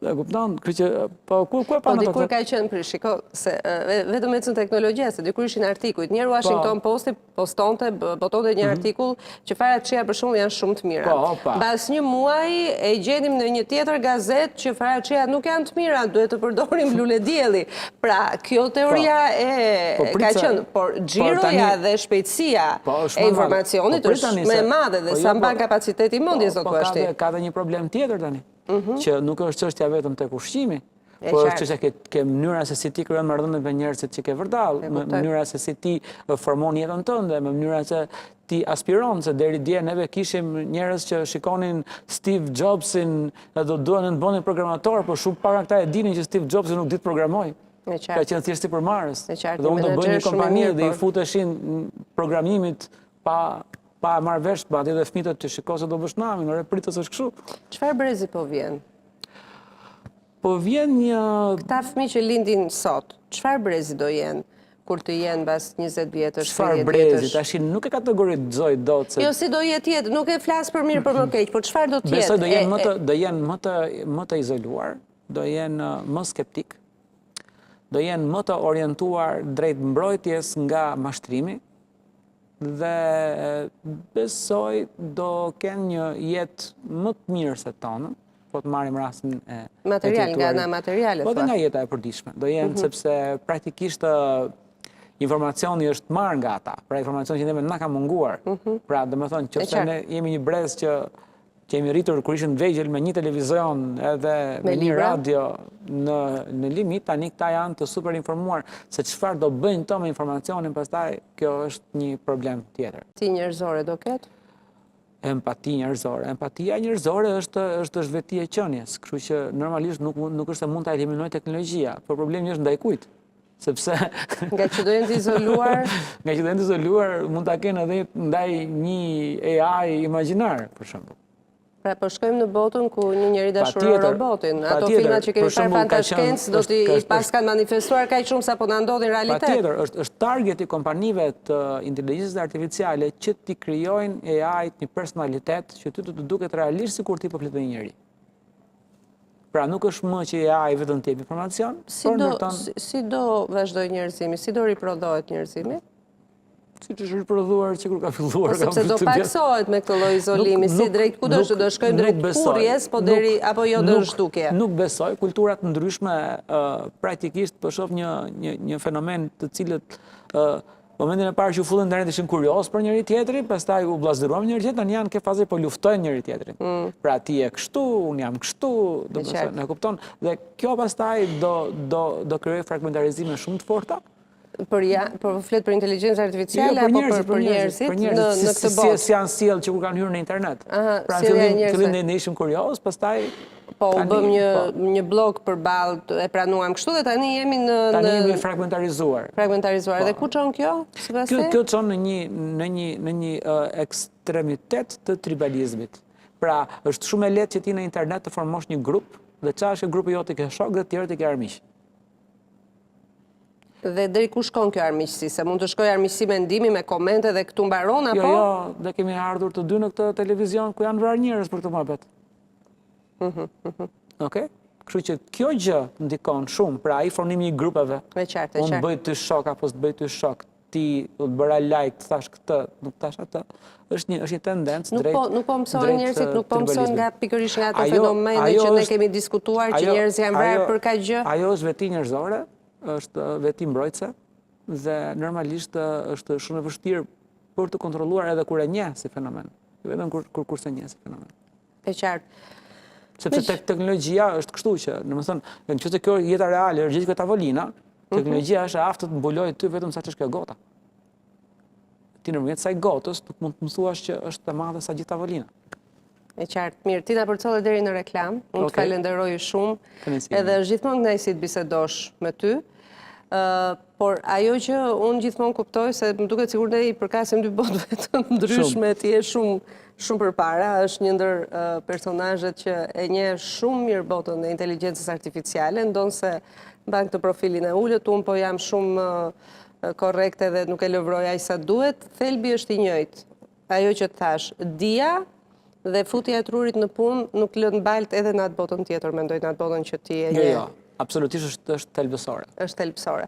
E kupton? Po ku e pa po dikur ka qenë për shiko se vetëm me teknologjia se dikur ishin artikujt. Njerë Washington Posti botonte një artikull që farat qia për shumë janë shumë të mira. Bas një muaj e gjenim në një tjetër gazet që farat qia nuk janë të mira, duhet të përdorim lule dielli. Pra, kjo teoria ka qenë, por gjiroja dhe shpejtësia e informacionit është me madhe dhe sa mban kapaciteti mendjes do të ashtu. Ka dhe një problem tjetër tani. Që nuk është çështja vetëm tek ushqimi, por është çështja ke mënyra se si ti krijon marrëdhënie me njerëzit që ke vërtall, me mënyra se si ti formon jetën tënde, me mënyra se ti aspiron, se deri dje neve kishim njerëz që shikonin Steve Jobsin dhe duan të bënin programator, por shumë para këta e dinin që Steve Jobs nuk di të programojë. Ka qenë thjesht sipërmarrës. Dhe unë do bëj një kompani dhe i futeshin programimit pa marrë vesh, pa dhe fëmijët të shiko se do bësh namin, ore pritës është kështu. Çfarë brezi po vjen? Po vjen një... Këta fëmijë që lindin sot, çfarë brezi do jenë? Kur të jenë bas 20 vjetësh, 30 vjetësh? Çfarë brezi? Tash nuk e kategorizoj dot se... Jo, si do jetë, nuk e flas për mirë për më keq, por çfarë do të jetë? Besoj do jenë më të izoluar, do jenë më skeptik, do jenë më të orientuar drejt mbrojtjes nga mashtrimi, dhe besoj do kenë një jetë më të mirë se tonë, po të marrim rastin e material nga ana materiale. Po dhe nga jeta e përditshme. Do jenë sepse praktikisht informacioni është marrë nga ata, pra informacioni që neve na ka munguar. Pra domethënë nëse ne jemi një brez që kemi rritur kur ishim vegjël me një televizion edhe me një radio në limit, tani këta janë të super informuar se çfarë do bëjnë to me informacionin, pastaj kjo është një problem tjetër. Ti njerëzore do ketë? Empati njerëzore. Empatia njerëzore është veti e qenies, kështu që normalisht nuk është se mund ta eliminojë teknologjia, por problemi është ndaj kujt. Sepse nga që do jenë të izoluar, nga që do jenë të izoluar mund ta kenë edhe ndaj një AI imagjinar, për shembull. Pra po shkojmë në botën ku një njeri dashuron robotin. Ato filmat që kemi parë fantashkencë do t'i pas kanë manifestuar kaq shumë sa po na ndodhin realitet. Patjetër, është target i kompanive të inteligjencës artificiale që t'i krijojnë AI-t një personalitet që ty të duket realisht sikur ti po flet me një njeri. Pra nuk është më që AI vetëm të jep informacion, por ndërton. Si do vazhdoj njerëzimi, si do riprodhohet njerëzimi? Si që është riprodhuar që kur ka filluar. Sepse do paksohet me këtë lloj izolimi, si drejt ku do shkojmë drejt kurrjes, po deri apo jo do zhdukje. Nuk besoj, kulturat ndryshme praktikisht po shoh një fenomen të cilët momentin e parë që u fullën internet ishin kurioz për njëri tjetrin, pastaj u vllazëruan njëri tjetrin, tani janë ke fazë po luftojnë njëri tjetrin. Pra ti je kështu, unë jam kështu, domethënë e kupton, dhe kjo pastaj do krijojë fragmentarizime shumë të forta. Por flet për inteligjencë artificiale apo për njerëzit në këtë botë? Si janë sjell që kur kanë hyrë në internet. Pra në fillim ne ishim kurioz, pastaj po u bëm një blog përballë, e pranuam kështu dhe tani jemi tani jemi fragmentarizuar. Fragmentarizuar. Dhe ku çon kjo? Kjo çon në një ekstremitet të tribalizmit. Pra është shumë e lehtë që ti në internet të formosh një grup dhe çfarë është grupi jote ke shok dhe të tjerët ke armiq. Dhe deri ku shkon kjo armiqësi? Se mund të shkojë armiqësi me ndihmë, me komente dhe këtu mbaron apo? Jo, dhe kemi ardhur të dy në këtë televizion ku janë vrarë njerëz për këtë muhabet. Okej? Kështu që kjo gjë ndikon shumë, pra ai formimi i grupeve. Me qartë, unë bëj ty shok apo s'bëj ty shok, ti u të bëra like, thash këtë, nuk thash atë. Është një tendencë drejt. Nuk po mësojnë njerëzit, nuk po mësojnë nga pikërisht nga ato fenomene që ne kemi diskutuar, që njerëz janë vrarë për kaq gjë. Ajo është veti njerëzore, është veti mbrojtëse dhe normalisht është shumë e vështirë për të kontrolluar edhe kur e njeh si fenomen, vetëm kur se njeh si fenomen. E qartë. Sepse teknologjia është kështu që, domethënë, nëse kjo jeta reale është gjithë kjo tavolina, teknologjia është e aftë të mbulojë ty vetëm sa ç'është kjo gota. Ti nëpërmjet kësaj gotës nuk mund të më thuash që është e madhe sa gjithë tavolina. E qartë, mirë, ti na përcolle deri në reklam, unë të falenderoj shumë, edhe është gjithmonë kënaqësi të bisedosh me ty, por ajo që unë gjithmonë kuptoj, se më duket sikur ne i përkasim dy botëve të ndryshme, ti je shumë përpara, është një ndër personazhet që e njeh shumë mirë botën e inteligjencës artificiale, ndonse mban këtë profilin e ulët, unë po jam shumë korrekte dhe nuk e lëvroj aq sa duhet, thelbi është i njëjtë. Ajo që thash, dia Dhe futja e trurit në punë nuk lën balt edhe në atë botën tjetër, mendoj në atë botën që ti e nje. Jo, absolutisht është thelbësore. Është thelbësore.